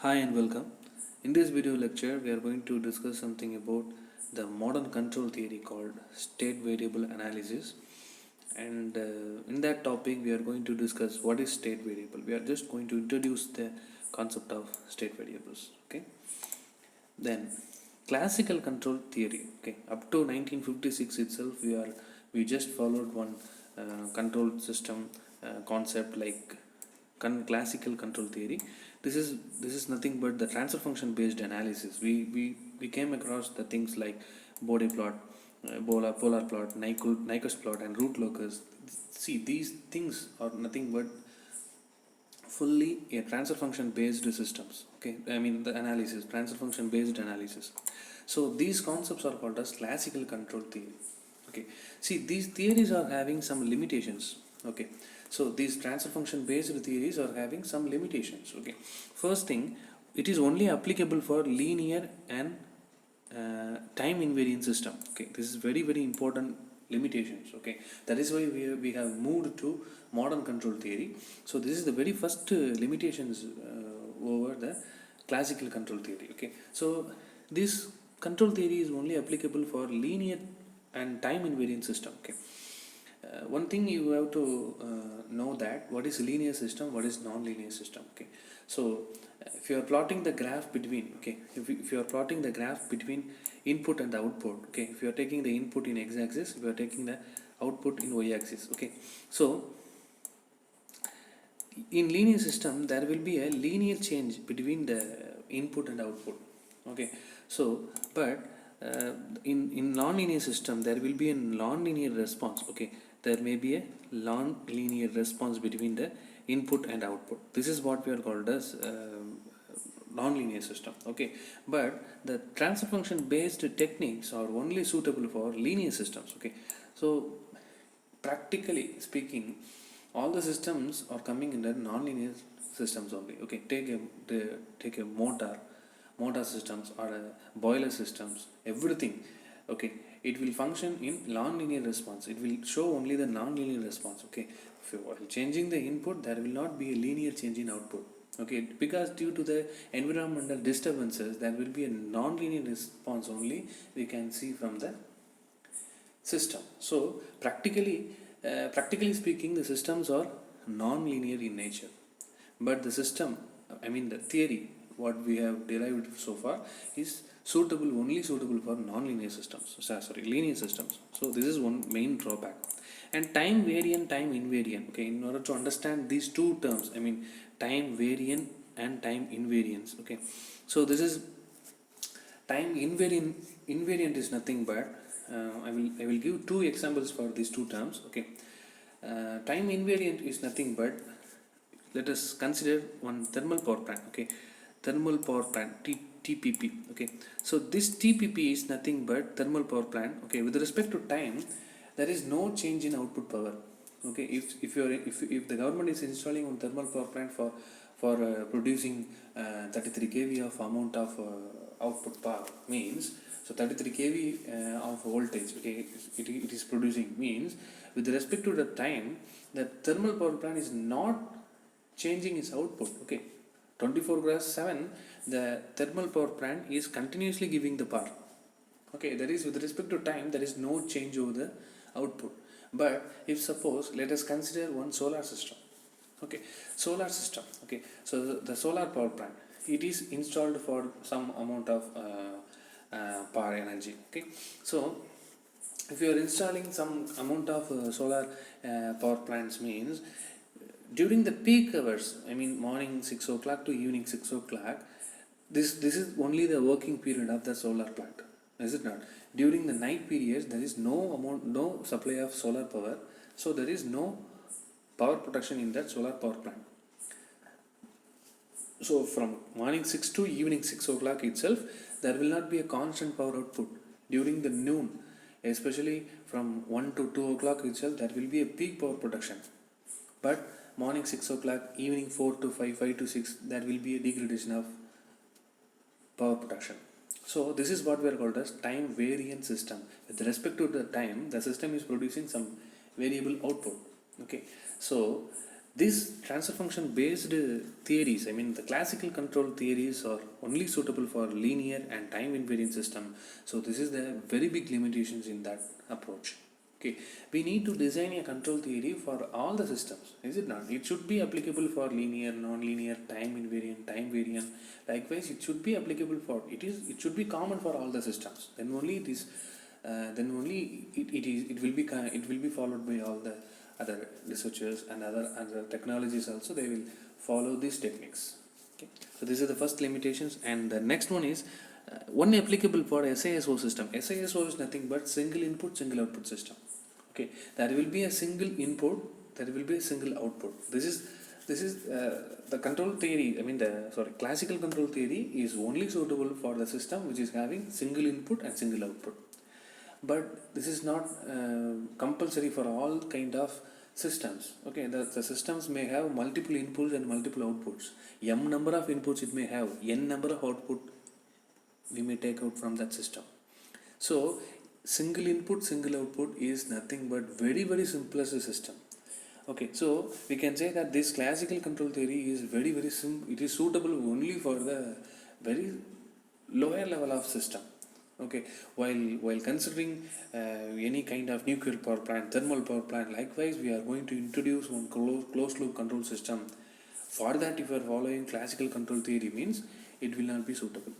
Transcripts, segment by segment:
Hi and welcome. In this video lecture, we are going to discuss something about the modern control theory called state variable analysis. And in that topic, we are going to discuss what is state variable. We are just going to introduce the concept of state variables. Okay. Then, classical control theory. Okay. Up to 1956 itself, we just followed one control system concept like classical control theory. This is nothing but the transfer function based analysis. We came across the things like Bode plot, polar plot, Nyquist plot, and root locus. See, these things are nothing but fully a transfer function based systems. Okay, I mean the analysis, transfer function based analysis. So these concepts are called as classical control theory. Okay, see, these theories are having some limitations. Okay, so these transfer function based theories are having some limitations. Okay, first thing, it is only applicable for linear and time invariant system. Okay, this is very important limitations. Okay, that is why we have moved to modern control theory. So this is the very first limitations over the classical control theory. Okay, so this control theory is only applicable for linear and time invariant system. Okay, one thing you have to know that what is linear system, what is non-linear system. Okay, so if you are plotting the graph between, okay, if you are plotting the graph between input and the output, okay, if you are taking the input in x-axis, if you are taking the output in y-axis, okay, so in linear system there will be a linear change between the input and output. Okay, so but in non-linear system there will be a non-linear response. Okay, there may be a non-linear response between the input and output. This is what we are called as non-linear system. Okay, but the transfer function based techniques are only suitable for linear systems. Okay, so practically speaking, all the systems are coming in the non-linear systems only. Okay, take a motor systems or a boiler systems, everything. Okay, it will function in non-linear response. It will show only the non-linear response. Okay, if you are changing the input, there will not be a linear change in output. Okay, because due to the environmental disturbances, there will be a non-linear response only we can see from the system. So practically speaking, the systems are non-linear in nature, but the system, I mean the theory what we have derived so far is only suitable for non-linear systems, sorry, linear systems. So this is one main drawback. And time variant, time invariant. Okay, in order to understand these two terms, I mean time variant and time invariance. Okay, so this is time invariant is nothing but I will give two examples for these two terms. Okay, time invariant is nothing but, let us consider one thermal power plant. Okay, thermal power plant TPP. Okay, so this TPP is nothing but thermal power plant. Okay, with respect to time, there is no change in output power. Okay, if the government is installing one thermal power plant for producing 33 kV of amount of output power, means so 33 kV of voltage, okay, it is producing, means with respect to the time, the thermal power plant is not changing its output. Okay, 24/7 the thermal power plant is continuously giving the power. Okay, that is with respect to time, there is no change over the output. But if suppose, let us consider one solar system. Okay, solar system. Okay, so the solar power plant, it is installed for some amount of power energy. Okay, so if you are installing some amount of solar power plants, means during the peak hours, I mean morning 6 o'clock to evening 6 o'clock, this is only the working period of the solar plant, is it not? During the night periods, there is no supply of solar power, so there is no power production in that solar power plant. So from morning 6 to evening 6 o'clock itself, there will not be a constant power output. During the noon, especially from 1 to 2 o'clock itself, there will be a peak power production. But morning 6 o'clock, evening 4 to 5, 5 to 6, there will be a degradation of power production. So this is what we are called as time variant system. With respect to the time, the system is producing some variable output. Okay, so These transfer function based theories, I mean the classical control theories are only suitable for linear and time invariant system. So this is the very big limitations in that approach. Okay, we need to design a control theory for all the systems, is it not? It should be applicable for linear, non-linear, time invariant, time variant. Likewise, it should be applicable for it should be common for all the systems. Then only it is, then only it will be followed by all the other researchers and other technologies also. They will follow these techniques. Okay, so these are the first limitations, and the next one is one applicable for SISO system. SISO is nothing but single input, single output system. Okay, there will be a single input, there will be a single output. This is the control theory. I mean classical control theory is only suitable for the system which is having single input and single output. But this is not compulsory for all kind of systems. Okay, the systems may have multiple inputs and multiple outputs. M number of inputs it may have, n number of output we may take out from that system. So single input, single output is nothing but very simplest system. Okay, so we can say that this classical control theory is very simple. It is suitable only for the very lower level of system. Okay, while considering any kind of nuclear power plant, thermal power plant, likewise we are going to introduce one closed loop control system. For that, if you are following classical control theory, means it will not be suitable,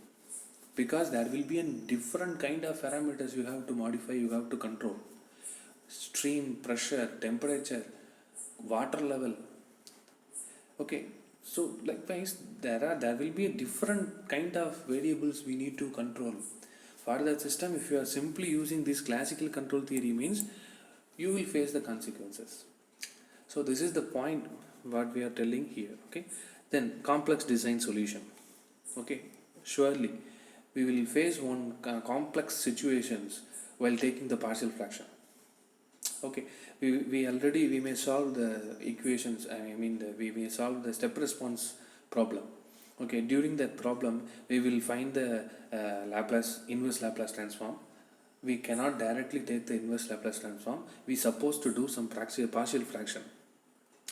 because there will be a different kind of parameters you have to modify, you have to control: stream, pressure, temperature, water level. Okay, so likewise there will be a different kind of variables we need to control for that system. If you are simply using this classical control theory, means you will face the consequences. So this is the point what we are telling here. Okay, then complex design solution. Okay, surely we will face one complex situations while taking the partial fraction. Okay, we may solve the equations, we may solve the step response problem. Okay, during that problem we will find the inverse Laplace transform. We cannot directly take the inverse Laplace transform, we supposed to do some partial fraction.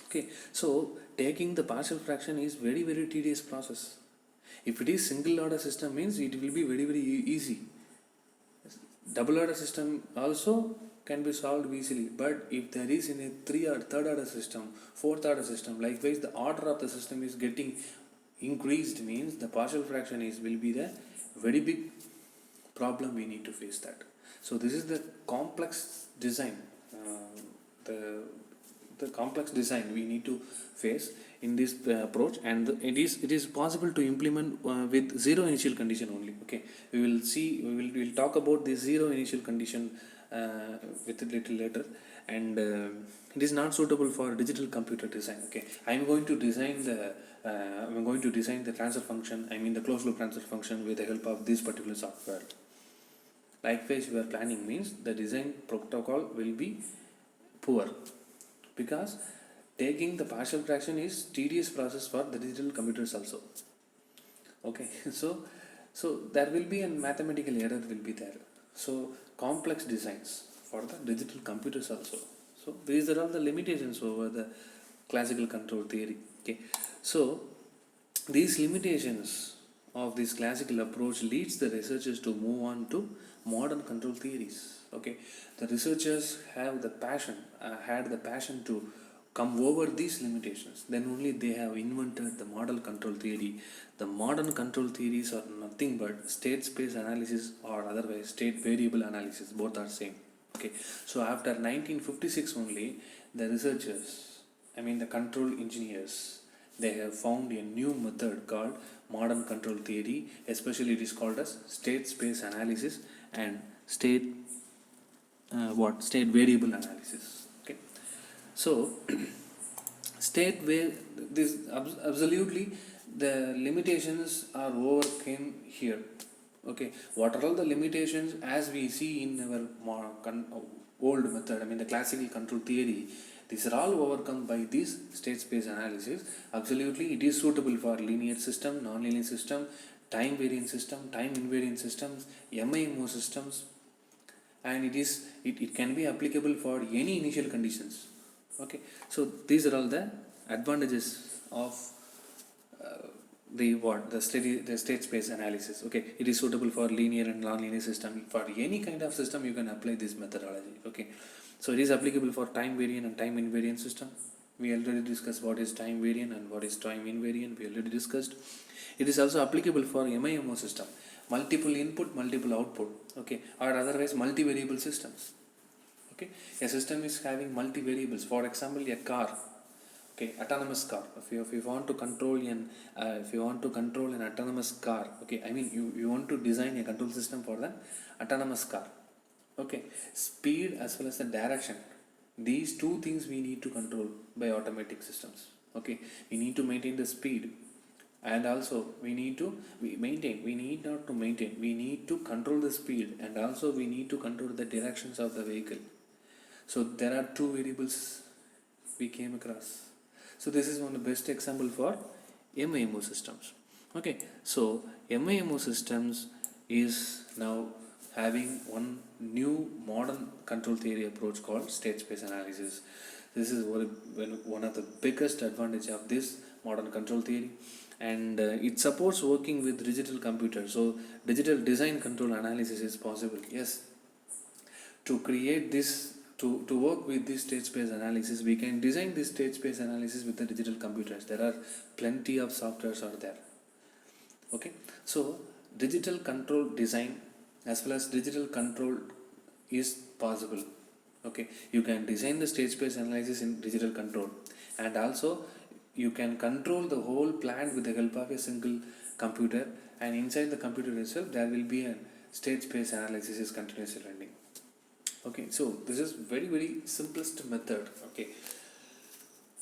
Okay, so taking the partial fraction is very tedious process. If it is single order system, means it will be very easy. Double order system also can be solved easily, but if there is in a third order system, fourth order system, likewise the order of the system is getting increased, means the partial fraction will be the very big problem we need to face that. So this is the complex design, the complex design we need to face in this approach, and it is possible to implement with zero initial condition only. Okay, we will talk about the zero initial condition with a little later, and it is not suitable for digital computer design. Okay, I am going to design the transfer function, the closed loop transfer function, with the help of this particular software. Likewise, we are planning, means the design protocol will be poor, because taking the partial fraction is tedious process for the digital computers also. Okay, so there will be a mathematical error will be there. So complex designs for the digital computers also. So these are all the limitations over the classical control theory. Okay, so these limitations of this classical approach leads the researchers to move on to modern control theories. Okay, the researchers had the passion to come over these limitations. Then only they have invented the model control theory. The modern control theories are nothing but state space analysis, or otherwise state variable analysis. Both are same. Okay, so after 1956 only, the researchers, the control engineers, they have found a new method called modern control theory. Especially it is called as state space analysis and state variable analysis. Okay, so absolutely the limitations are overcame here. Okay, what are all the limitations as we see in our old method, the classical control theory? These are all overcome by this state space analysis. Absolutely, it is suitable for linear system, non-linear system, time variant system, time invariant systems, MIMO systems, and it can be applicable for any initial conditions. Okay, so these are all the advantages of the state space analysis. Okay, it is suitable for linear and non-linear system. For any kind of system you can apply this methodology. Okay, so it is applicable for time variant and time invariant system. We already discussed what is time variant and what is time invariant. We already discussed. It is also applicable for MIMO system, multiple input multiple output, okay, or otherwise multivariable systems. Okay, a system is having multi-variables. For example, a car, okay, autonomous car. If you want to control an autonomous car, okay, I mean you want to design a control system for the autonomous car. Okay, speed as well as the direction, these two things we need to control by automatic systems. Okay, we need to maintain the speed, and also we need to control the speed, and also we need to control the directions of the vehicle. So there are two variables we came across. So this is one of the best example for MIMO systems. Okay, so MIMO systems is now having one new modern control theory approach called state space analysis. This is one of the biggest advantage of this modern control theory, and it supports working with digital computers. So digital design control analysis is possible. Yes, to create this, to work with this state space analysis, we can design this state space analysis with the digital computers. There are plenty of softwares out there. Okay, so digital control design as well as digital control is possible. Okay, you can design the state space analysis in digital control, and also you can control the whole plant with the help of a single computer, and inside the computer itself there will be a state space analysis is continuously running. Okay, so this is very simplest method. Okay,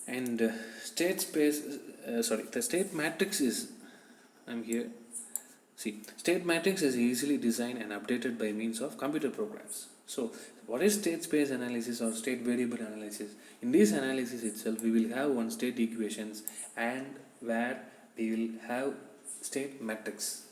and the state matrix is, I'm here. See, state matrix is easily designed and updated by means of computer programs. So what is state space analysis or state variable analysis? In this analysis itself, we will have one state equations, and where we will have state matrix.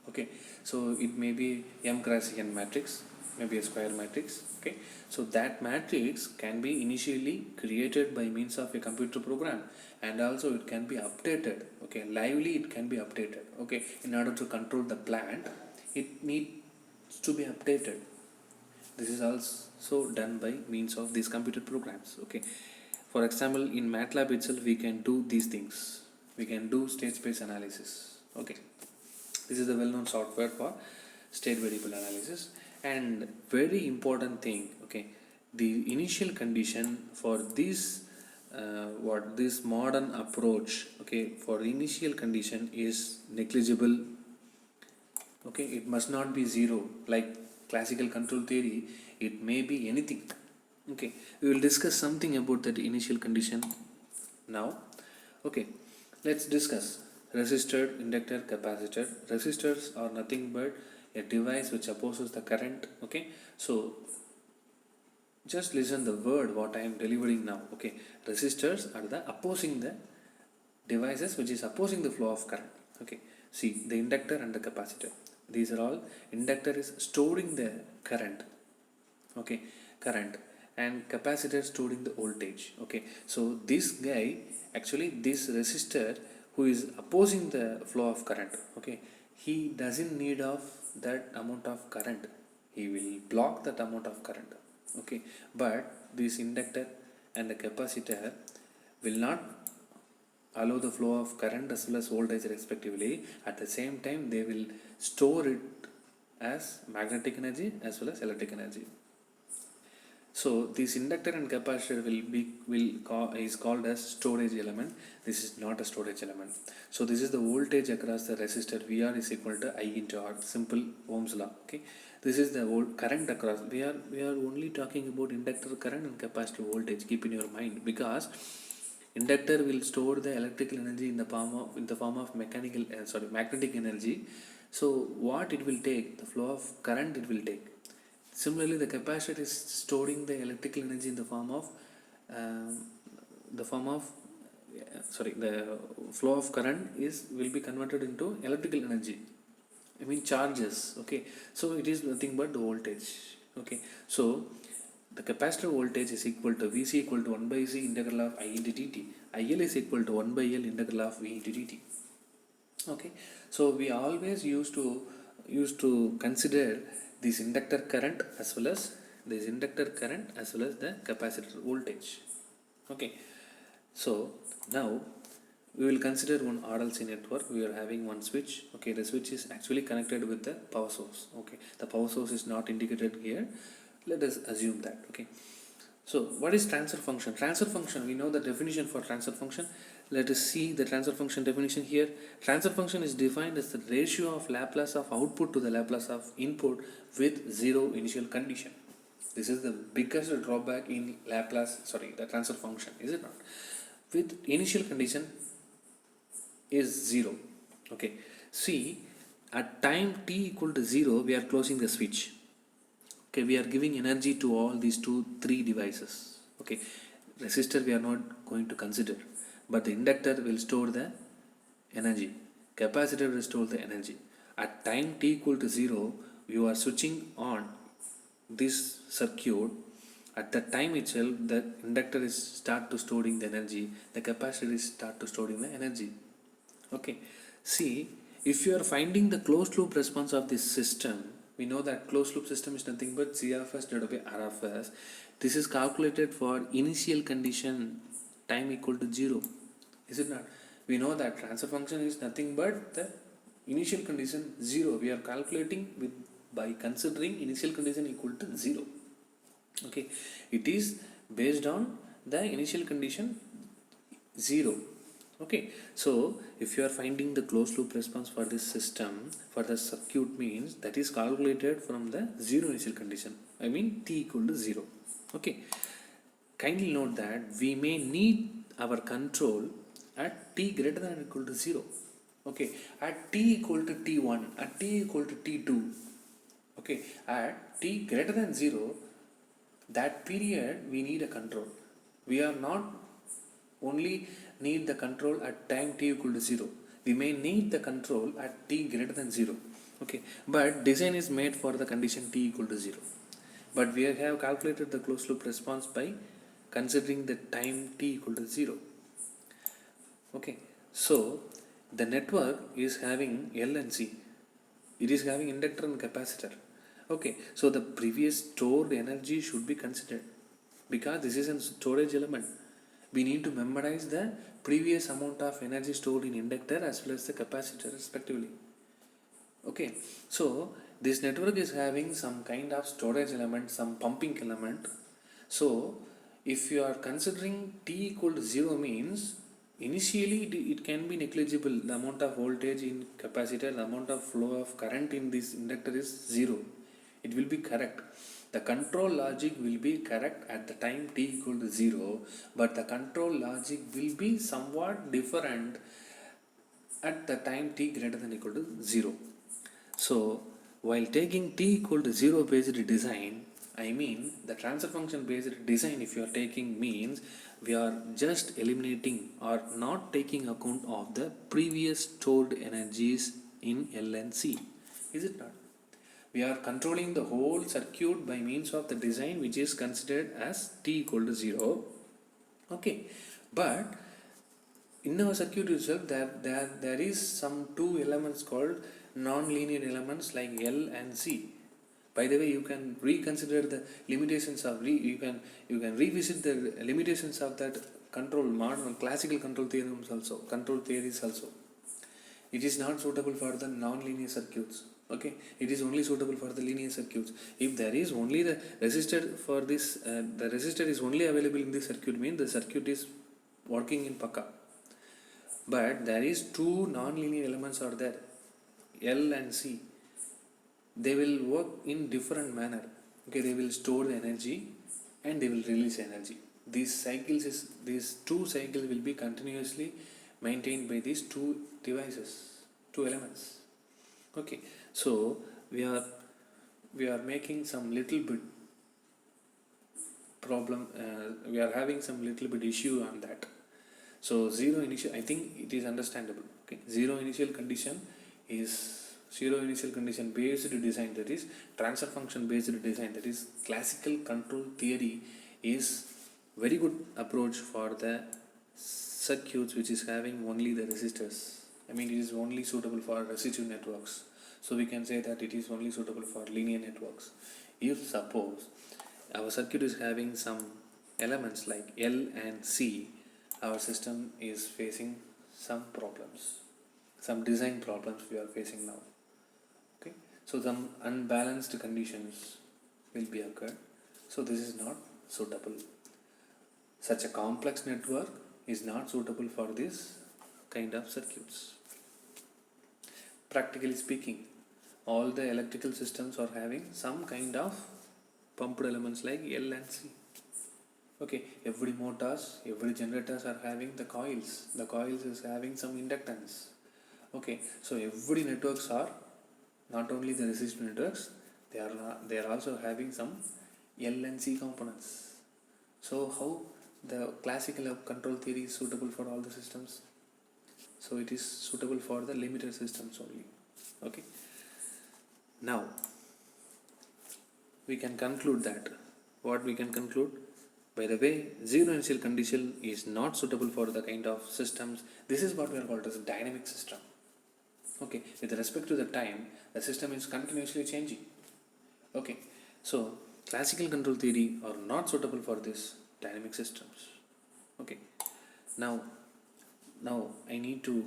Okay, so it may be M cross N matrix, maybe a square matrix. Okay, so that matrix can be initially created by means of a computer program, and also it can be updated. Okay, lively it can be updated. Okay, in order to control the plant, it needs to be updated. This is also done by means of these computer programs. Okay, for example, in MATLAB itself we can do these things. We can do state space analysis. Okay, this is the well-known software for state variable analysis. And very important thing, okay, the initial condition for this this modern approach, okay, for the initial condition is negligible. Okay, it must not be zero like classical control theory. It may be anything. Okay, we will discuss something about that initial condition now. Okay, let's discuss resistor, inductor, capacitor. Resistors are nothing but a device which opposes the current. Okay, so just listen the word what I am delivering now. Okay, resistors are the opposing the devices which is opposing the flow of current. Okay, see the inductor and the capacitor, these are all, inductor is storing the current. Okay, current, and capacitor storing the voltage. Okay, so this guy, actually this resistor who is opposing the flow of current, okay, he doesn't need of that amount of current, he will block that amount of current. Okay, but this inductor and the capacitor will not allow the flow of current as well as voltage respectively. At the same time they will store it as magnetic energy as well as electric energy. So this inductor and capacitor is called as storage element. This is not a storage element. So this is the voltage across the resistor. VR is equal to I into R. Simple Ohm's law. Okay, this is the current across. We are only talking about inductor current and capacitor voltage. Keep in your mind, because inductor will store the electrical energy in the form of magnetic energy. So what it will take, the flow of current it will take. Similarly, the capacitor is storing the electrical energy in the form of the flow of current will be converted into electrical energy. I mean charges. Okay, so it is nothing but the voltage. Okay, so the capacitor voltage is equal to Vc equal to 1 by C integral of I into dt. IL is equal to 1 by L integral of V into dt. Okay, so we always used to consider this inductor current as well as the capacitor voltage. Okay, so now we will consider one RLC network. We are having one switch. Okay, the switch is actually connected with the power source. Okay, the power source is not indicated here. Let us assume that. Okay, so what is transfer function? Transfer function, we know the definition for transfer function. Let us see the transfer function definition here. Transfer function is defined as the ratio of Laplace of output to the Laplace of input with zero initial condition. This is the biggest drawback in the transfer function, is it not? With initial condition is 0. Okay, see, at time t equal to 0 we are closing the switch. Okay, we are giving energy to all these 3 devices. Okay, resistor we are not going to consider, but the inductor will store the energy, capacitor will store the energy. At time t equal to 0 you are switching on this circuit. At that time itself the inductor is start to storing the energy, the capacitor is start to storing the energy. Okay, see, if you are finding the closed loop response of this system, we know that closed loop system is nothing but C of s divided by R of s. This is calculated for initial condition time equal to 0, is it not? We know that transfer function is nothing but the initial condition 0. We are calculating by considering initial condition equal to 0. Okay, it is based on the initial condition 0. Okay, so if you are finding the closed loop response for this system, for the circuit, means that is calculated from the 0 initial condition, I mean t equal to 0. Okay, kindly note that we may need our control at t greater than or equal to 0. Okay, at t equal to t1, at t equal to t2. Okay, at t greater than 0, that period we need a control. We are not only need the control at time t equal to 0. We may need the control at t greater than 0. Okay, but design is made for the condition t equal to 0. But we have calculated the closed loop response by considering the time t equal to 0. Okay, so the network is having L and C. It is having inductor and capacitor. Okay, so the previous stored energy should be considered because this is a storage element. We need to memorize the previous amount of energy stored in inductor as well as the capacitor respectively. Okay, so this network is having some kind of storage element, some pumping element. So if you are considering t equal to 0 means initially it can be negligible. The amount of voltage in capacitor, the amount of flow of current in this inductor is 0. It will be correct. The control logic will be correct at the time t equal to 0, but the control logic will be somewhat different at the time t greater than or equal to 0. So while taking t equal to 0 based design, I mean the transfer function based design, if you are taking, means we are just eliminating or not taking account of the previous stored energies in L and C. Is it not? We are controlling the whole circuit by means of the design which is considered as t equal to 0. Okay, but in our circuit itself there is some two elements called non-linear elements like L and C. By the way, you can reconsider the limitations of you can revisit the limitations of that control modern classical control theories also. It is not suitable for the non-linear circuits. Okay, it is only suitable for the linear circuits. If there is only the resistor for this, the resistor is only available in this circuit, means the circuit is working in Pakka. But there is two non-linear elements are there, L and C. They will work in different manner. Okay, they will store the energy and they will release energy. These two cycles will be continuously maintained by these two devices, two elements. Okay, so we are making some little bit problem. We are having some little bit issue on that. So zero initial, I think it is understandable. Okay, zero initial condition is zero initial condition based design, that is transfer function based design, that is classical control theory, is very good approach for the circuits which is having only the resistors. I mean, it is only suitable for resistive networks. So we can say that it is only suitable for linear networks. If suppose our circuit is having some elements like L and C, our system is facing some problems, some design problems we are facing now. Okay, so some unbalanced conditions will be occurred. So this is not suitable. Such a complex network is not suitable for this kind of circuits. Practically speaking, all the electrical systems are having some kind of pumped elements like L and C. Okay, every motors, every generators are having the coils. The coils is having some inductance. Okay, so every networks are not only the resistive networks, they are also having some L and C components. So how the classical control theory is suitable for all the systems? So it is suitable for the limited systems only. Okay. Now we can conclude that. What we can conclude? By the way, zero initial condition is not suitable for the kind of systems. This is what we are called as a dynamic system. Okay, with respect to the time, the system is continuously changing. Okay, so classical control theory are not suitable for this dynamic systems. Okay, now I need to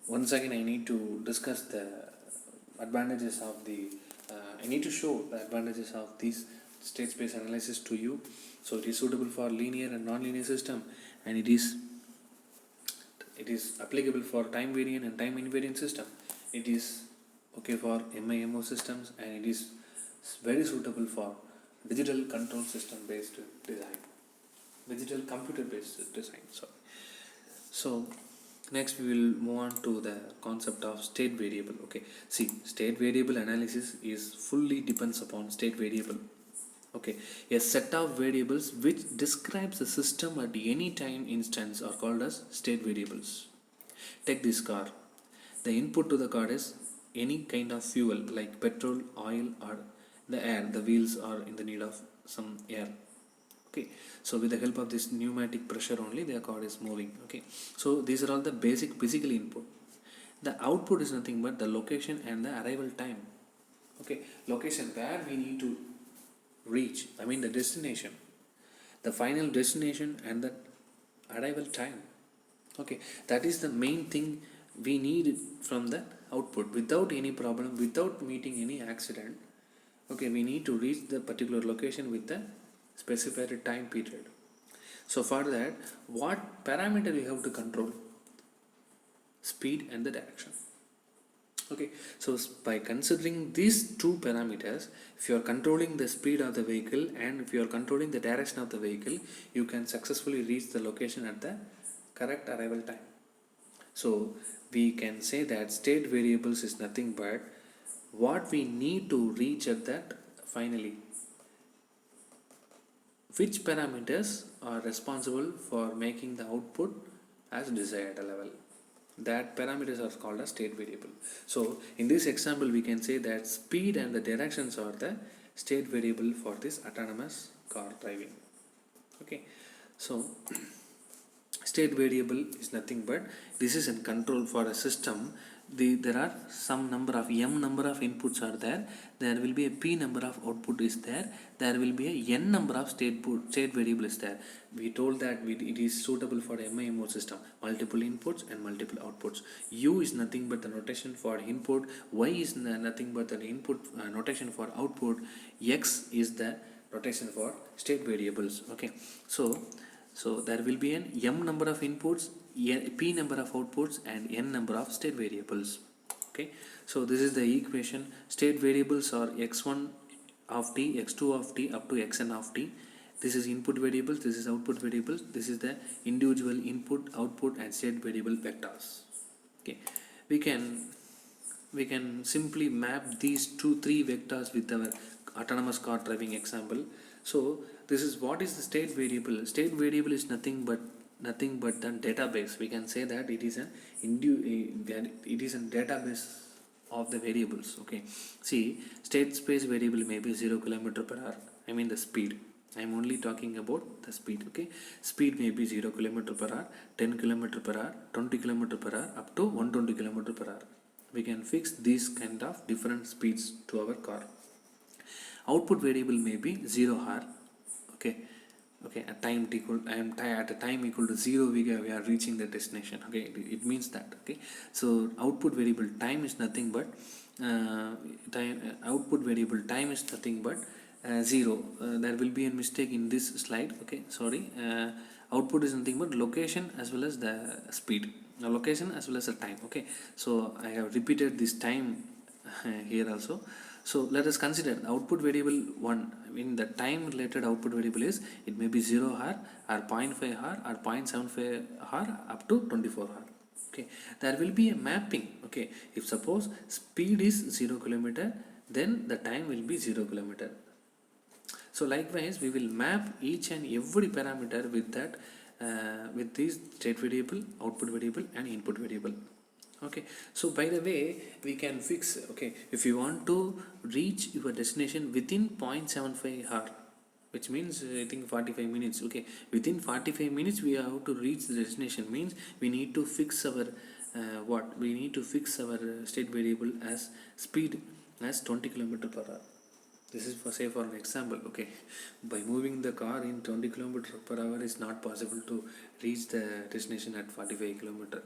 once again I need to discuss the advantages of the I need to show the advantages of this state space analysis to you. So it is suitable for linear and non-linear system, and it is applicable for time variant and time invariant system. It is okay for MIMO systems, and it is very suitable for digital control system based design, digital computer based design. So next we will move on to the concept of state variable. Okay, see, state variable analysis is fully depends upon state variable. Okay, a set of variables which describes the system at any time instance are called as state variables. Take this car. The input to the car is any kind of fuel like petrol, oil, or the air. The wheels are in the need of some air. Okay, so with the help of this pneumatic pressure only the car is moving. Okay, so these are all the basic physical input. The output is nothing but the location and the arrival time. Okay, location where we need to reach, I mean the destination, the final destination, and the arrival time. Okay, that is the main thing we need from the output. Without any problem, without meeting any accident, okay, we need to reach the particular location with the specified time period. So for that, what parameter we have to control? Speed and the direction. Okay, so by considering these two parameters, if you are controlling the speed of the vehicle and if you are controlling the direction of the vehicle, you can successfully reach the location at the correct arrival time. So we can say that state variables is nothing but what we need to reach at that finally. Which parameters are responsible for making the output as desired level? That parameters are called as state variable. So in this example we can say that speed and the directions are the state variable for this autonomous car driving. Okay, so state variable is nothing but this is in control for a system. There are some number of m number of inputs are there. There will be a p number of output is there. There will be a n number of state variable is there. We told that it is suitable for MIMO system, multiple inputs and multiple outputs. U is nothing but the notation for input. Y is nothing but the input notation for output. X is the notation for state variables. Okay, so there will be an m number of inputs, p number of outputs, and n number of state variables. Okay, so this is the equation. State variables are x1 of t, x2 of t up to xn of t. This is input variables, this is output variables, this is the individual input, output, and state variable vectors. Okay, we can simply map these three vectors with our autonomous car driving example. So this is what is the state variable. State variable is nothing but the database. We can say that it is a database of the variables. Okay, see, state space variable may be 0 kilometer per hour. I mean the speed. I'm only talking about the speed. Okay, speed may be 0 kilometer per hour, 10 kilometer per hour, 20 kilometer per hour, up to 120 kilometer per hour. We can fix these kind of different speeds to our car. Output variable may be 0 hour. Okay, okay, at time equal at a time equal to 0 we are reaching the destination. Okay, it means that. Okay, so output variable time is nothing but output variable time is nothing but 0. There will be a mistake in this slide. Okay, sorry. Output is nothing but location as well as the speed, location as well as the time. Okay, so I have repeated this time here also. So let us consider the output variable 1. I mean the time related output variable is, it may be 0 hour or 0.5 hour or 0.75 hour up to 24 hour. Okay, there will be a mapping. Okay, if suppose speed is 0 kilometer, then the time will be 0 kilometer. So likewise we will map each and every parameter with that with this state variable, output variable and input variable. Okay, so by the way we can fix, okay, if you want to reach your destination within 0.75 hour, which means I think 45 minutes. Okay, within 45 minutes we have to reach the destination, means we need to fix our what we need to fix our state variable as speed as 20 kilometer per hour. This is for, say, for an example. Okay, by moving the car in 20 kilometer per hour is not possible to reach the destination at 45 kilometer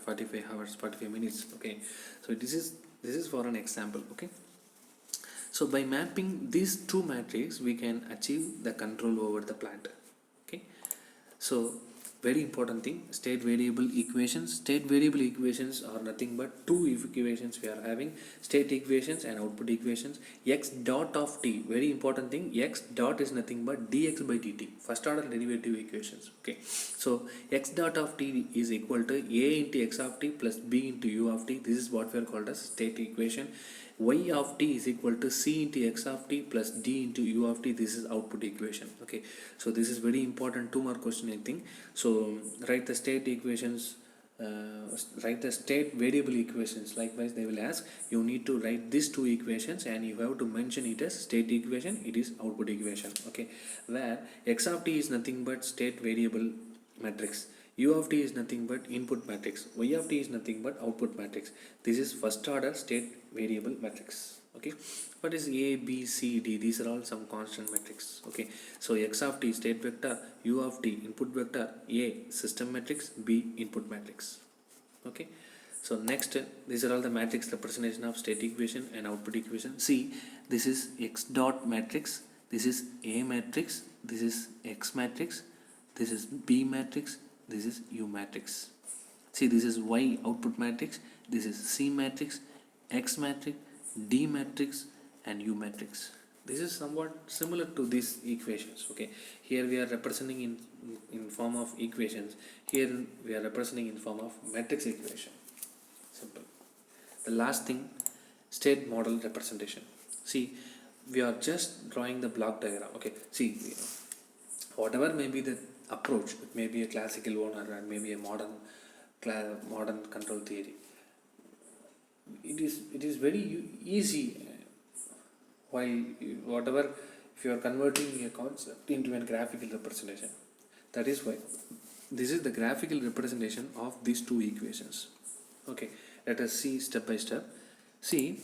45 hours 45 minutes. Okay, so this is for an example. Okay, so by mapping these two matrices we can achieve the control over the plant. Okay, so very important thing, state variable equations. State variable equations are nothing but two equations we are having, state equations and output equations. X dot of t, very important thing, x dot is nothing but dx by dt, first order derivative equations. Okay, so x dot of t is equal to a into x of t plus b into u of t. This is what we are called as state equation. Y of t is equal to c into x of t plus d into u of t. This is output equation. Okay, so this is very important, two more question I think. So write the state equations, write the state variable equations. Likewise they will ask, you need to write these two equations and you have to mention it as state equation, it is output equation. Okay, where x of t is nothing but state variable matrix, u of t is nothing but input matrix, y of t is nothing but output matrix. This is first order state variable matrix. Okay, what is a, b, c, d? These are all some constant matrix. Okay, so x of t state vector, u of t input vector, a system matrix, b input matrix. Okay, so next these are all the matrix representation of state equation and output equation. See, this is x dot matrix, this is a matrix, this is x matrix, this is b matrix, this is u matrix. See, this is y output matrix, this is c matrix, x matrix, d matrix and u matrix. This is somewhat similar to these equations. Okay, here we are representing in form of equations, here we are representing in form of matrix equation. Simple. The last thing, state model representation. See, we are just drawing the block diagram. Okay, see, whatever may be the approach, it may be a classical one or maybe a modern control theory, it is very easy. While whatever, if you are converting a concept into a graphical representation, that is why this is the graphical representation of these two equations. Okay, let us see step by step. See,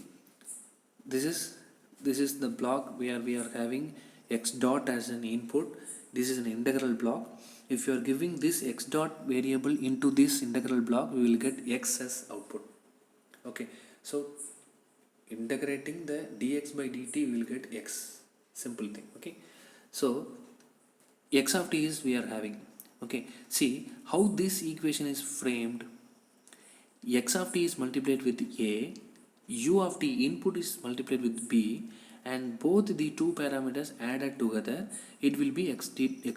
this is the block where we are having x dot as an input. This is an integral block. If you are giving this x dot variable into this integral block, we will get x as output. Okay, so integrating the dx by dt, we will get x. Simple thing. Okay, so x of t is we are having. Okay, see how this equation is framed. X of t is multiplied with a, u of t input is multiplied with b, and both the two parameters added together, it will be x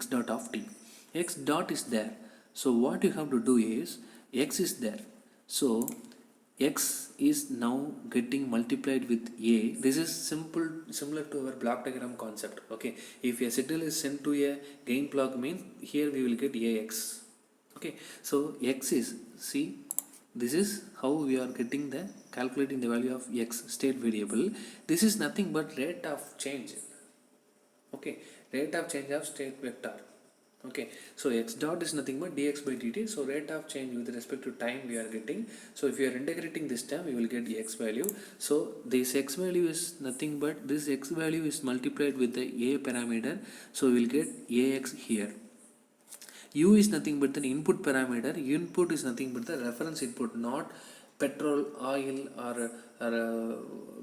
dot of t. X dot is there, so what you have to do is, x is there, so x is now getting multiplied with a. This is similar to our block diagram concept. Okay, if a signal is sent to a gain block, means here we will get ax. Okay, so x is, see, This is how we are getting the calculating the value of x state variable. This is nothing but rate of change. Okay, rate of change of state vector. Okay, so x dot is nothing but dx by dt. So rate of change with respect to time we are getting. So if you are integrating this term, you will get x value. So this x value is nothing but this x value is multiplied with the a parameter. So we will get ax here. U is nothing but the input parameter. Input is nothing but the reference input, not petrol, oil, or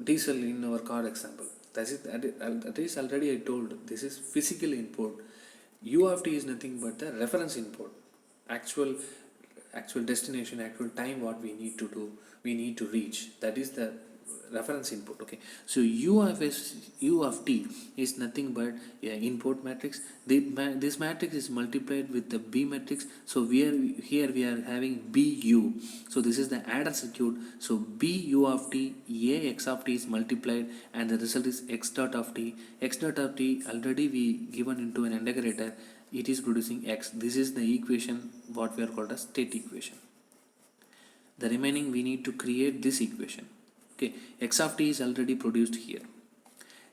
diesel in our car example. That is already I told. This is physical input. U of t is nothing but the reference input. Actual destination, actual time what we need to do, we need to reach. That is the reference input. Okay, so u of t is nothing but input matrix. This matrix is multiplied with the b matrix. So here we are having bu. So this is the adder circuit. So bu of t, a x of t is multiplied, and the result is x dot of t. X dot of t already we given into an integrator. It is producing x. This is the equation what we are called as state equation. The remaining we need to create this equation. Okay, x of t is already produced here.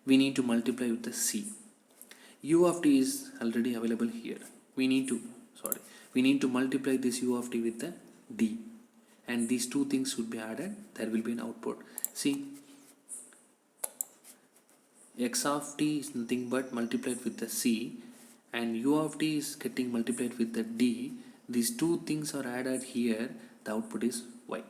We need to multiply with the c. U of t is already available here. We need to multiply this u of t with the d, and these two things should be added. There will be an output. See, x of t is nothing but multiplied with the c, and u of t is getting multiplied with the d. These two things are added here. The output is y.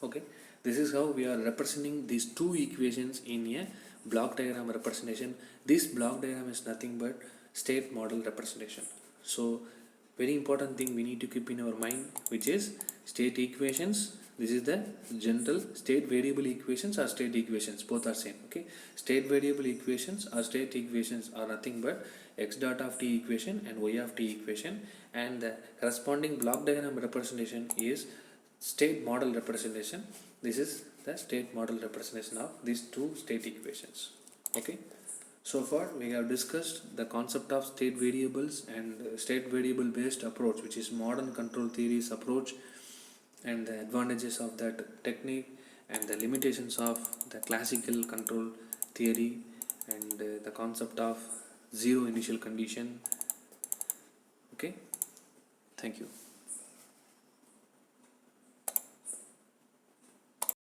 Okay, this is how we are representing these two equations in a block diagram representation. This block diagram is nothing but state model representation. So very important thing we need to keep in our mind, which is state equations. This is the general state variable equations or state equations, both are same. Okay, state variable equations or state equations are nothing but x dot of t equation and y of t equation, and the corresponding block diagram representation is state model representation. This is the state model representation of these two state equations. Okay, so far we have discussed the concept of state variables and state variable based approach, which is modern control theories approach, and the advantages of that technique and the limitations of the classical control theory, and the concept of zero initial condition. Okay, thank you.